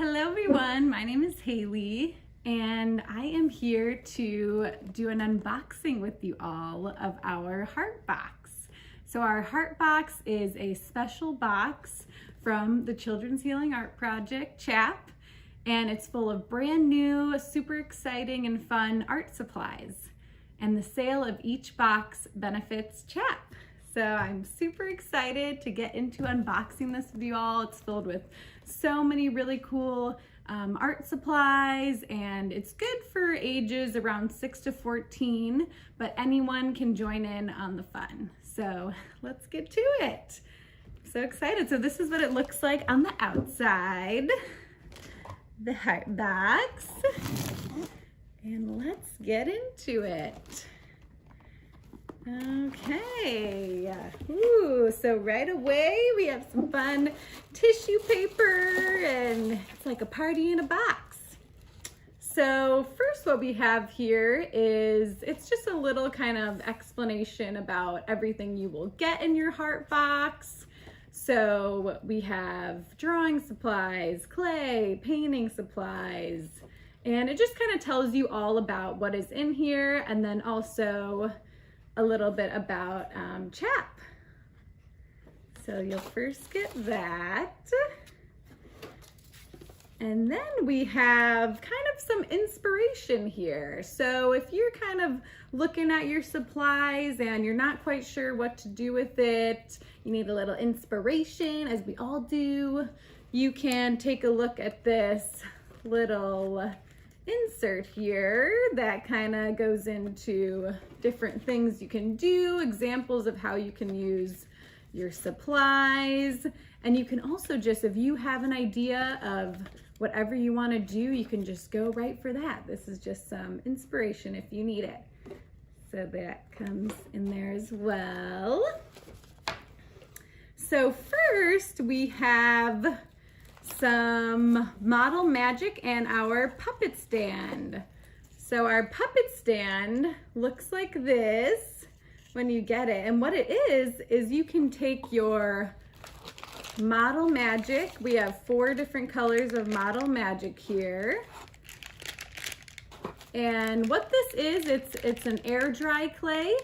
Hello everyone, my name is Haley and I am here to do an unboxing with you all of our heart box. So our heart box is a special box from the Children's Healing Art Project, CHAP, and it's full of brand new, super exciting and fun art supplies. And the sale of each box benefits CHAP. So I'm super excited to get into unboxing this with you all. It's filled with so many really cool art supplies, and it's good for ages around 6 to 14, but anyone can join in on the fun. So let's get to it. So excited. So this is what it looks like on the outside, the heart box, and let's get into it. Okay, ooh, so right away we have some fun tissue paper, and it's like a party in a box. So first what we have here is, it's just a little kind of explanation about everything you will get in your heart box. So we have drawing supplies, clay, painting supplies, and it just kind of tells you all about what is in here, and then also a little bit about CHAP. So you'll first get that. And then we have kind of some inspiration here. So if you're kind of looking at your supplies and you're not quite sure what to do with it, you need a little inspiration, as we all do, you can take a look at this little insert here that kind of goes into different things you can do, examples of how you can use your supplies. And you can also just, if you have an idea of whatever you want to do, you can just go right for that. This is just some inspiration if you need it. So that comes in there as well. So first we have some model magic and our puppet stand. So our puppet stand looks like this when you get it, and what it is you can take your model magic. We have 4 different colors of model magic here, and what this is, it's an air dry clay,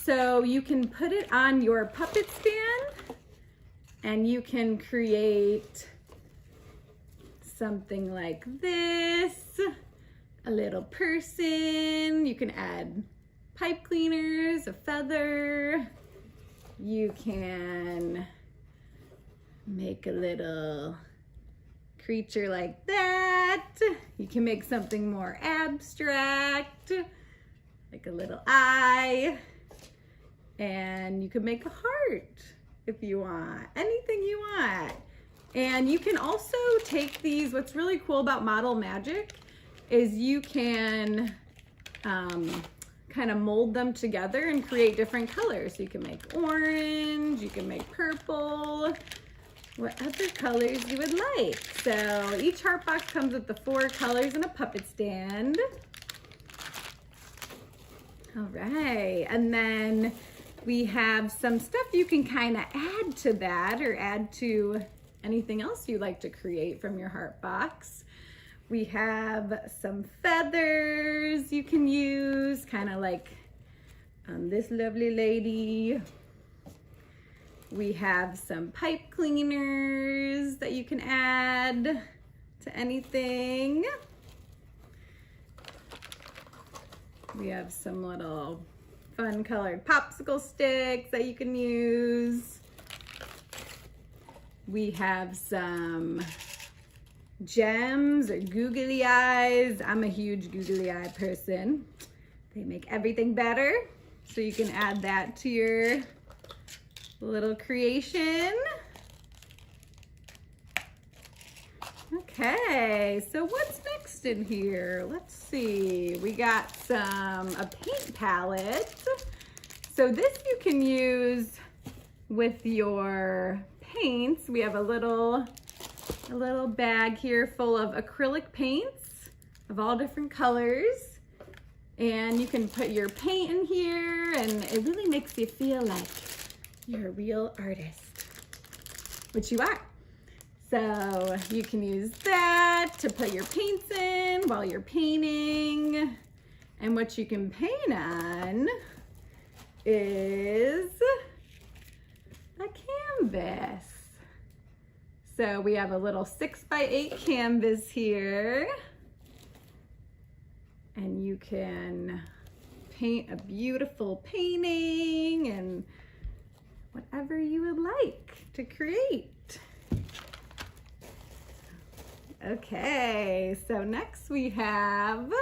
so you can put it on your puppet stand and you can create something like this, a little person. You can add pipe cleaners, a feather. You can make a little creature like that. You can make something more abstract, like a little eye. And you can make a heart if you want, anything you want. And you can also take these, what's really cool about model magic is you can kind of mold them together and create different colors. So you can make orange, you can make purple, whatever colors you would like. So each heart box comes with the 4 colors and a puppet stand. All right, and then we have some stuff you can kind of add to that, or add to anything else you like to create from your heart box. We have some feathers you can use, kind of like this lovely lady. We have some pipe cleaners that you can add to anything. We have some little fun colored popsicle sticks that you can use. We have some gems or googly eyes. I'm a huge googly eye person. They make everything better. So you can add that to your little creation. Okay, so what's next in here? Let's see. We got a paint palette. So this you can use with your paints. We have a little bag here full of acrylic paints of all different colors, and you can put your paint in here, and it really makes you feel like you're a real artist, which you are. So you can use that. that to put your paints in while you're painting. And what you can paint on is a canvas. So we have a little 6x8 canvas here. And you can paint a beautiful painting and whatever you would like to create. Okay, so next we have,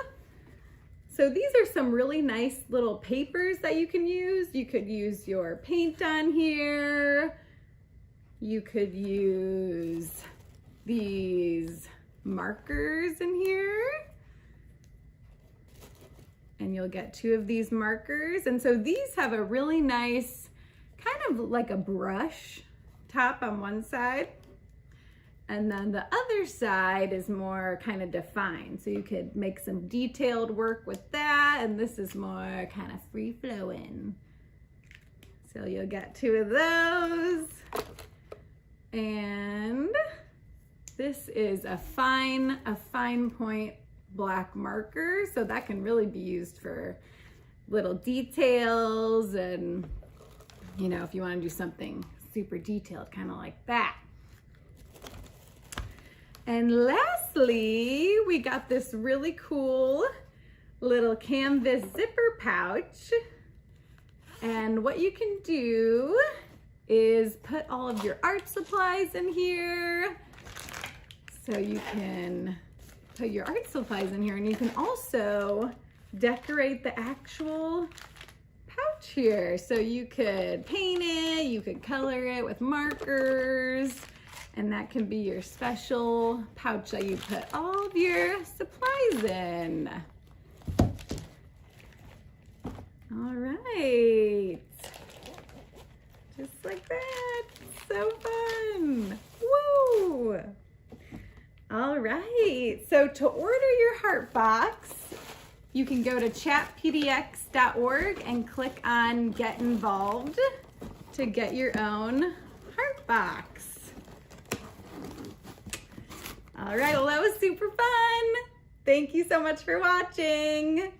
so these are some really nice little papers that you can use. You could use your paint on here. You could use these markers in here. And you'll get 2 of these markers. And so these have a really nice, kind of like a brush top on one side. And then the other side is more kind of defined. So you could make some detailed work with that. And this is more kind of free flowing. So you'll get 2 of those. And this is a fine point black marker. So that can really be used for little details and, you know, if you want to do something super detailed, kind of like that. And lastly, we got this really cool little canvas zipper pouch. And what you can do is put all of your art supplies in here. So you can put your art supplies in here, and you can also decorate the actual pouch here. So you could paint it, you could color it with markers, and that can be your special pouch that you put all of your supplies in. All right, just like that, so fun, woo! All right, so to order your heart box, you can go to chappdx.org and click on Get Involved to get your own heart box. All right, well, that was super fun. Thank you so much for watching.